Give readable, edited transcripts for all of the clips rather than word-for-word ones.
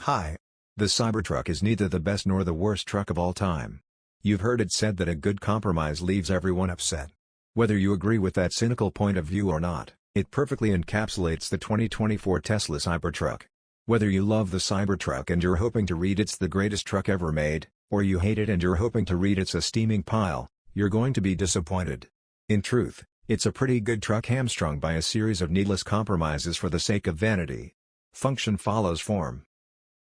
Hi. The Cybertruck is neither the best nor the worst truck of all time. You've heard it said that a good compromise leaves everyone upset. Whether you agree with that cynical point of view or not, it perfectly encapsulates the 2024 Tesla Cybertruck. Whether you love the Cybertruck and you're hoping to read it's the greatest truck ever made, or you hate it and you're hoping to read it's a steaming pile, you're going to be disappointed. In truth, it's a pretty good truck hamstrung by a series of needless compromises for the sake of vanity. Function follows form.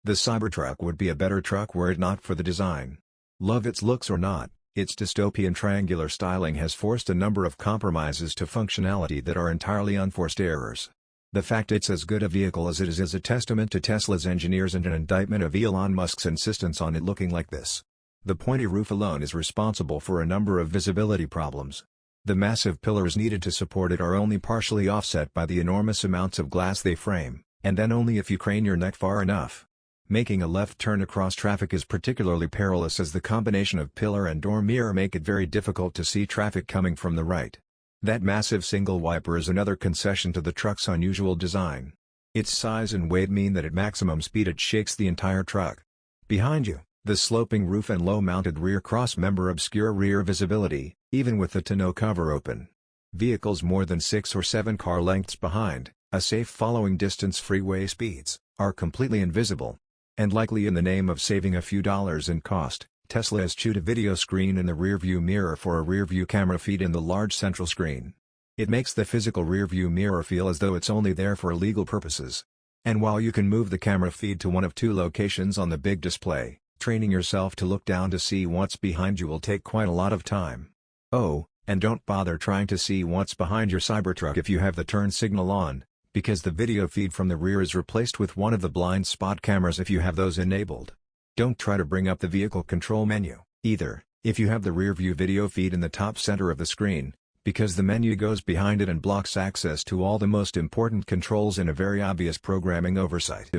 The Cybertruck would be a better truck were it not for the design. Love its looks or not, its dystopian triangular styling has forced a number of compromises to functionality that are entirely unforced errors. The fact it's as good a vehicle as it is a testament to Tesla's engineers and an indictment of Elon Musk's insistence on it looking like this. The pointy roof alone is responsible for a number of visibility problems. The massive pillars needed to support it are only partially offset by the enormous amounts of glass they frame, and then only if you crane your neck far enough. Making a left turn across traffic is particularly perilous as the combination of pillar and door mirror make it very difficult to see traffic coming from the right. That massive single wiper is another concession to the truck's unusual design. Its size and weight mean that at maximum speed it shakes the entire truck. Behind you, the sloping roof and low-mounted rear crossmember obscure rear visibility, even with the tonneau cover open. Vehicles more than 6 or 7 car lengths behind, a safe following distance freeway speeds, are completely invisible. And likely in the name of saving a few dollars in cost, Tesla has chewed a video screen in the rearview mirror for a rearview camera feed in the large central screen. It makes the physical rearview mirror feel as though it's only there for legal purposes. And while you can move the camera feed to one of 2 locations on the big display, training yourself to look down to see what's behind you will take quite a lot of time. Oh, and don't bother trying to see what's behind your Cybertruck if you have the turn signal on, because the video feed from the rear is replaced with one of the blind spot cameras if you have those enabled. Don't try to bring up the vehicle control menu, either, if you have the rear view video feed in the top center of the screen, because the menu goes behind it and blocks access to all the most important controls in a very obvious programming oversight.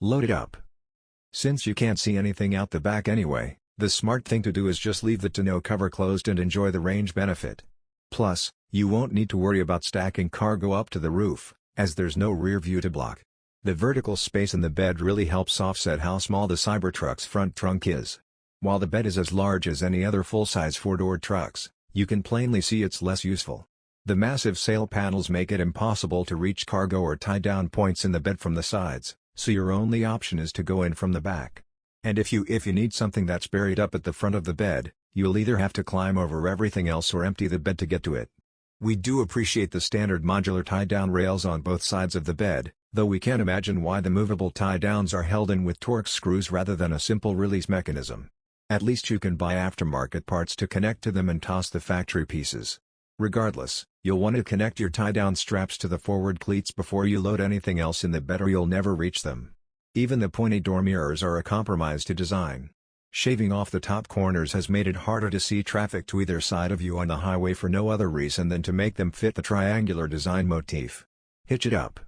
Load it up. Since you can't see anything out the back anyway, the smart thing to do is just leave the tonneau cover closed and enjoy the range benefit. Plus, you won't need to worry about stacking cargo up to the roof, as there's no rear view to block. The vertical space in the bed really helps offset how small the Cybertruck's front trunk is. While the bed is as large as any other full-size 4-door trucks, you can plainly see it's less useful. The massive sail panels make it impossible to reach cargo or tie down points in the bed from the sides, so your only option is to go in from the back. And if you need something that's buried up at the front of the bed, you'll either have to climb over everything else or empty the bed to get to it. We do appreciate the standard modular tie-down rails on both sides of the bed, though we can't imagine why the movable tie-downs are held in with Torx screws rather than a simple release mechanism. At least you can buy aftermarket parts to connect to them and toss the factory pieces. Regardless, you'll want to connect your tie-down straps to the forward cleats before you load anything else in the bed or you'll never reach them. Even the pointy door mirrors are a compromise to design. Shaving off the top corners has made it harder to see traffic to either side of you on the highway for no other reason than to make them fit the triangular design motif. Hitch it up.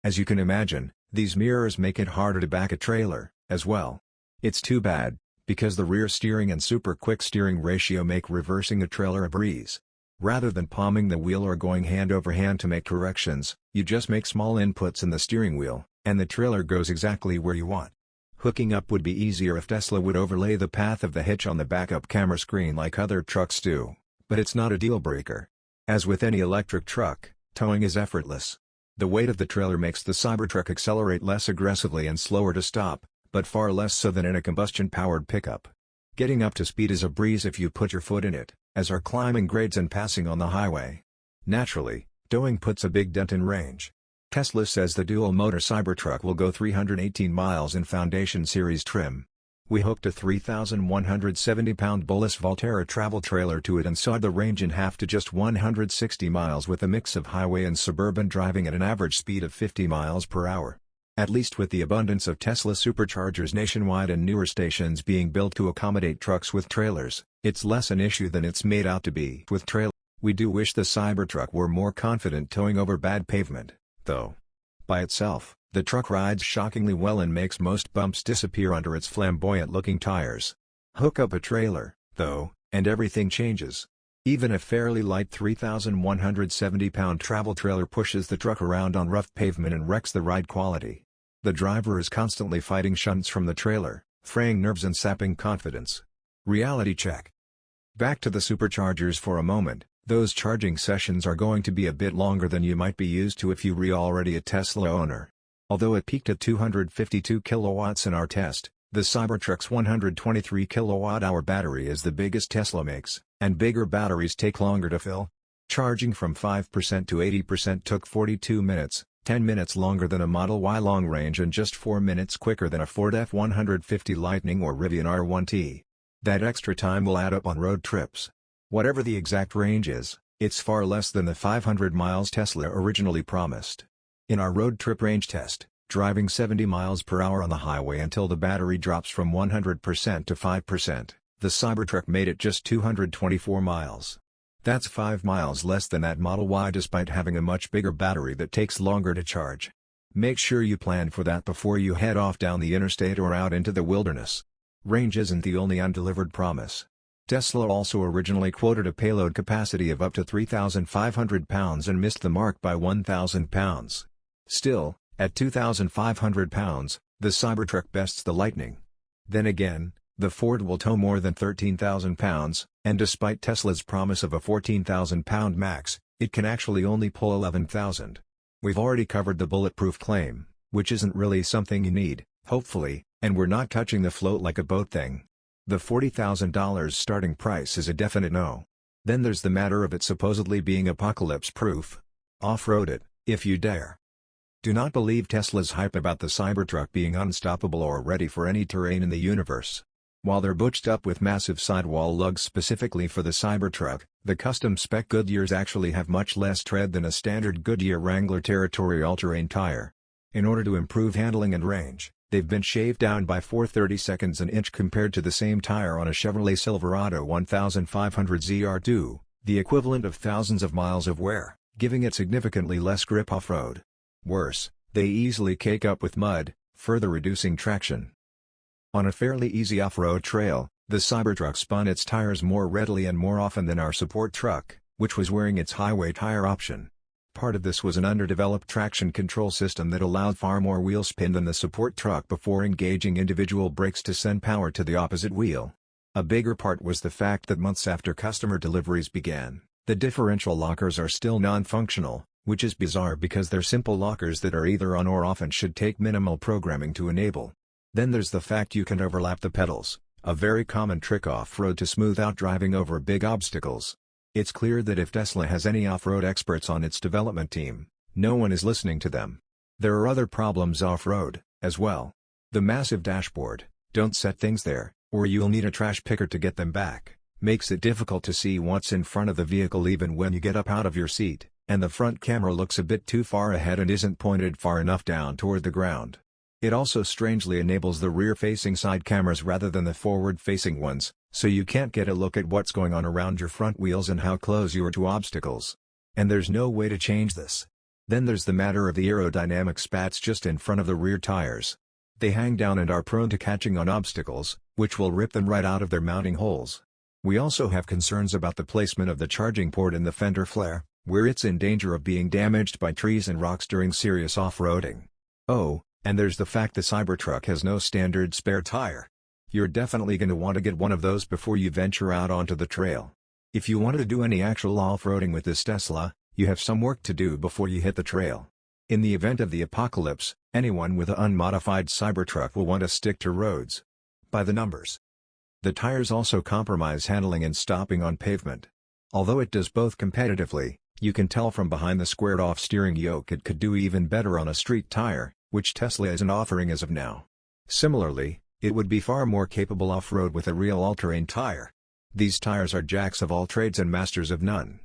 As you can imagine, these mirrors make it harder to back a trailer, as well. It's too bad, because the rear steering and super quick steering ratio make reversing a trailer a breeze. Rather than palming the wheel or going hand over hand to make corrections, you just make small inputs in the steering wheel, and the trailer goes exactly where you want. Hooking up would be easier if Tesla would overlay the path of the hitch on the backup camera screen like other trucks do, but it's not a deal-breaker. As with any electric truck, towing is effortless. The weight of the trailer makes the Cybertruck accelerate less aggressively and slower to stop, but far less so than in a combustion-powered pickup. Getting up to speed is a breeze if you put your foot in it, as are climbing grades and passing on the highway. Naturally, towing puts a big dent in range. Tesla says the dual-motor Cybertruck will go 318 miles in Foundation Series trim. We hooked a 3,170-pound Bolus Volterra travel trailer to it and sawed the range in half to just 160 miles with a mix of highway and suburban driving at an average speed of 50 miles per hour. At least with the abundance of Tesla superchargers nationwide and newer stations being built to accommodate trucks with trailers, it's less an issue than it's made out to be. With trailers, we do wish the Cybertruck were more confident towing over bad pavement, though. By itself, the truck rides shockingly well and makes most bumps disappear under its flamboyant-looking tires. Hook up a trailer, though, and everything changes. Even a fairly light 3,170-pound travel trailer pushes the truck around on rough pavement and wrecks the ride quality. The driver is constantly fighting shunts from the trailer, fraying nerves and sapping confidence. Reality check. Back to the superchargers for a moment. Those charging sessions are going to be a bit longer than you might be used to if you were already a Tesla owner. Although it peaked at 252 kilowatts in our test, the Cybertruck's 123 kilowatt-hour battery is the biggest Tesla makes, and bigger batteries take longer to fill. Charging from 5% to 80% took 42 minutes, 10 minutes longer than a Model Y long range and just 4 minutes quicker than a Ford F-150 Lightning or Rivian R1T. That extra time will add up on road trips. Whatever the exact range is, it's far less than the 500 miles Tesla originally promised. In our road trip range test, driving 70 miles per hour on the highway until the battery drops from 100% to 5%, the Cybertruck made it just 224 miles. That's 5 miles less than that Model Y despite having a much bigger battery that takes longer to charge. Make sure you plan for that before you head off down the interstate or out into the wilderness. Range isn't the only undelivered promise. Tesla also originally quoted a payload capacity of up to 3,500 pounds and missed the mark by 1,000 pounds. Still, at 2,500 pounds, the Cybertruck bests the Lightning. Then again, the Ford will tow more than 13,000 pounds, and despite Tesla's promise of a 14,000-pound max, it can actually only pull 11,000. We've already covered the bulletproof claim, which isn't really something you need, hopefully, and we're not touching the float like a boat thing. The $40,000 starting price is a definite no. Then there's the matter of it supposedly being apocalypse-proof. Off-road it, if you dare. Do not believe Tesla's hype about the Cybertruck being unstoppable or ready for any terrain in the universe. While they're butched up with massive sidewall lugs specifically for the Cybertruck, the custom-spec Goodyears actually have much less tread than a standard Goodyear Wrangler Territory all-terrain tire. In order to improve handling and range, they've been shaved down by 4/32 an inch compared to the same tire on a Chevrolet Silverado 1500 ZR2, the equivalent of thousands of miles of wear, giving it significantly less grip off-road. Worse, they easily cake up with mud, further reducing traction. On a fairly easy off-road trail, the Cybertruck spun its tires more readily and more often than our support truck, which was wearing its highway tire option. Part of this was an underdeveloped traction control system that allowed far more wheel spin than the support truck before engaging individual brakes to send power to the opposite wheel. A bigger part was the fact that months after customer deliveries began, the differential lockers are still non-functional, which is bizarre because they're simple lockers that are either on or off and should take minimal programming to enable. Then there's the fact you can overlap the pedals, a very common trick off-road to smooth out driving over big obstacles. It's clear that if Tesla has any off-road experts on its development team, no one is listening to them. There are other problems off-road, as well. The massive dashboard, don't set things there, or you'll need a trash picker to get them back, makes it difficult to see what's in front of the vehicle even when you get up out of your seat, and the front camera looks a bit too far ahead and isn't pointed far enough down toward the ground. It also strangely enables the rear-facing side cameras rather than the forward-facing ones, so you can't get a look at what's going on around your front wheels and how close you are to obstacles. And there's no way to change this. Then there's the matter of the aerodynamic spats just in front of the rear tires. They hang down and are prone to catching on obstacles, which will rip them right out of their mounting holes. We also have concerns about the placement of the charging port in the fender flare, where it's in danger of being damaged by trees and rocks during serious off-roading. Oh, and there's the fact the Cybertruck has no standard spare tire. You're definitely going to want to get one of those before you venture out onto the trail. If you want to do any actual off-roading with this Tesla, you have some work to do before you hit the trail. In the event of the apocalypse, anyone with an unmodified Cybertruck will want to stick to roads. By the numbers. The tires also compromise handling and stopping on pavement. Although it does both competitively, you can tell from behind the squared-off steering yoke it could do even better on a street tire, which Tesla isn't offering as of now. Similarly, it would be far more capable off-road with a real all-terrain tire. These tires are jacks of all trades and masters of none.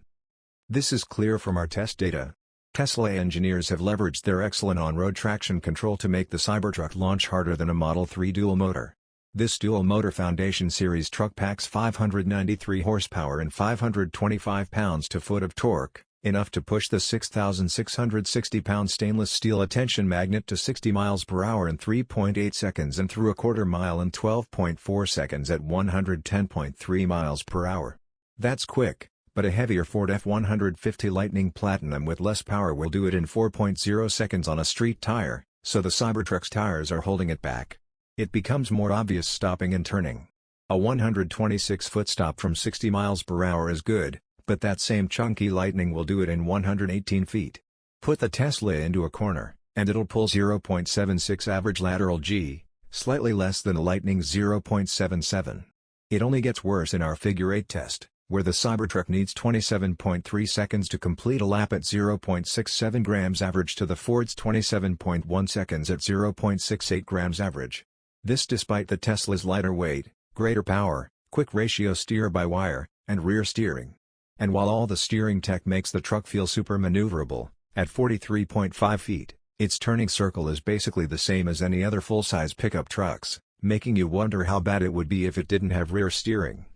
This is clear from our test data. Tesla engineers have leveraged their excellent on-road traction control to make the Cybertruck launch harder than a Model 3 dual-motor. This dual-motor Foundation Series truck packs 593 horsepower and 525 pounds-to-foot of torque, enough to push the 6,660-pound stainless steel attention magnet to 60 miles per hour in 3.8 seconds and through a quarter mile in 12.4 seconds at 110.3 miles per hour. That's quick, but a heavier Ford F-150 Lightning Platinum with less power will do it in 4.0 seconds on a street tire, so the Cybertruck's tires are holding it back. It becomes more obvious stopping and turning. A 126-foot stop from 60 miles per hour is good, but that same chunky Lightning will do it in 118 feet. Put the Tesla into a corner, and it'll pull 0.76 average lateral G, slightly less than the Lightning's 0.77. It only gets worse in our figure 8 test, where the Cybertruck needs 27.3 seconds to complete a lap at 0.67 grams average to the Ford's 27.1 seconds at 0.68 grams average. This despite the Tesla's lighter weight, greater power, quick ratio steer-by-wire, and rear steering. And while all the steering tech makes the truck feel super maneuverable, at 43.5 feet, its turning circle is basically the same as any other full-size pickup trucks, making you wonder how bad it would be if it didn't have rear steering.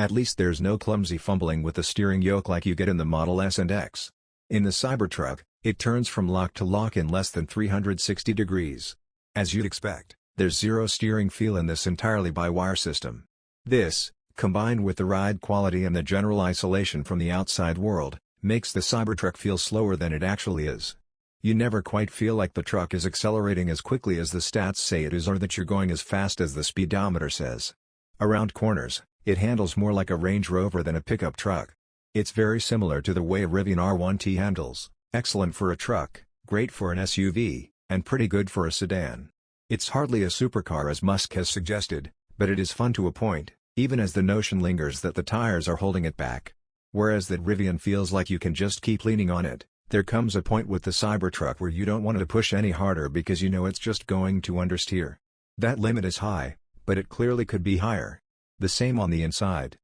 At least there's no clumsy fumbling with the steering yoke like you get in the Model S and X. In the Cybertruck, it turns from lock to lock in less than 360 degrees. As you'd expect, there's zero steering feel in this entirely by-wire system. This, combined with the ride quality and the general isolation from the outside world, makes the Cybertruck feel slower than it actually is. You never quite feel like the truck is accelerating as quickly as the stats say it is or that you're going as fast as the speedometer says. Around corners, it handles more like a Range Rover than a pickup truck. It's very similar to the way a Rivian R1T handles, excellent for a truck, great for an SUV, and pretty good for a sedan. It's hardly a supercar as Musk has suggested, but it is fun to a point, even as the notion lingers that the tires are holding it back. Whereas that Rivian feels like you can just keep leaning on it, there comes a point with the Cybertruck where you don't want it to push any harder because you know it's just going to understeer. That limit is high, but it clearly could be higher. The same on the inside.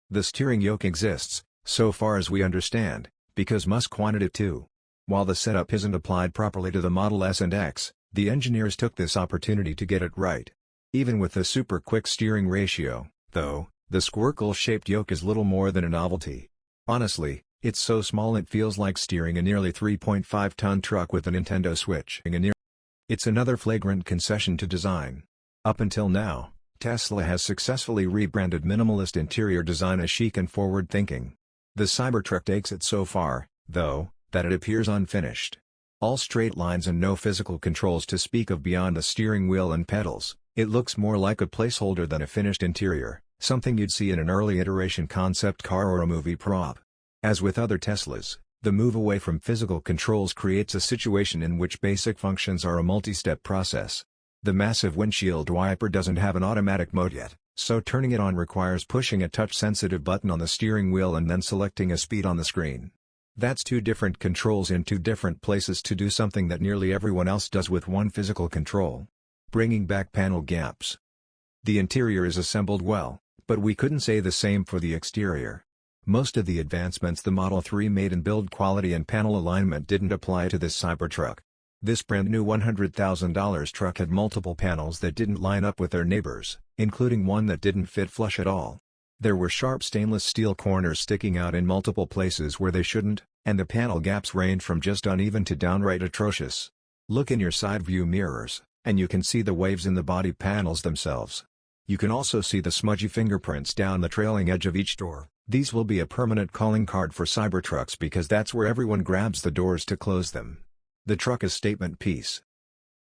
The steering yoke exists, so far as we understand, because Musk wanted it to. While the setup isn't applied properly to the Model S and X, the engineers took this opportunity to get it right. Even with the super quick steering ratio, though, the squircle-shaped yoke is little more than a novelty. Honestly, it's so small it feels like steering a nearly 3.5-ton truck with a Nintendo Switch. It's another flagrant concession to design. Up until now, Tesla has successfully rebranded minimalist interior design as chic and forward-thinking. The Cybertruck takes it so far, though, that it appears unfinished. All straight lines and no physical controls to speak of beyond the steering wheel and pedals, it looks more like a placeholder than a finished interior, something you'd see in an early iteration concept car or a movie prop. As with other Teslas, the move away from physical controls creates a situation in which basic functions are a multi-step process. The massive windshield wiper doesn't have an automatic mode yet, so turning it on requires pushing a touch-sensitive button on the steering wheel and then selecting a speed on the screen. That's two different controls in two different places to do something that nearly everyone else does with one physical control. Bringing back panel gaps. The interior is assembled well, but we couldn't say the same for the exterior. Most of the advancements the Model 3 made in build quality and panel alignment didn't apply to this Cybertruck. This brand new $100,000 truck had multiple panels that didn't line up with their neighbors, including one that didn't fit flush at all. There were sharp stainless steel corners sticking out in multiple places where they shouldn't, and the panel gaps range from just uneven to downright atrocious. Look in your side view mirrors, and you can see the waves in the body panels themselves. You can also see the smudgy fingerprints down the trailing edge of each door. These will be a permanent calling card for Cybertrucks because that's where everyone grabs the doors to close them. The truck is statement piece.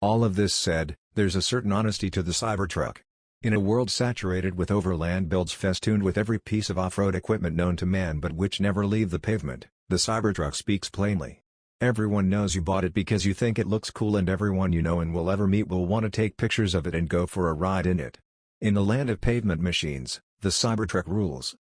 All of this said, there's a certain honesty to the Cybertruck. In a world saturated with overland builds festooned with every piece of off-road equipment known to man but which never leave the pavement, the Cybertruck speaks plainly. Everyone knows you bought it because you think it looks cool and everyone you know and will ever meet will want to take pictures of it and go for a ride in it. In the land of pavement machines, the Cybertruck rules.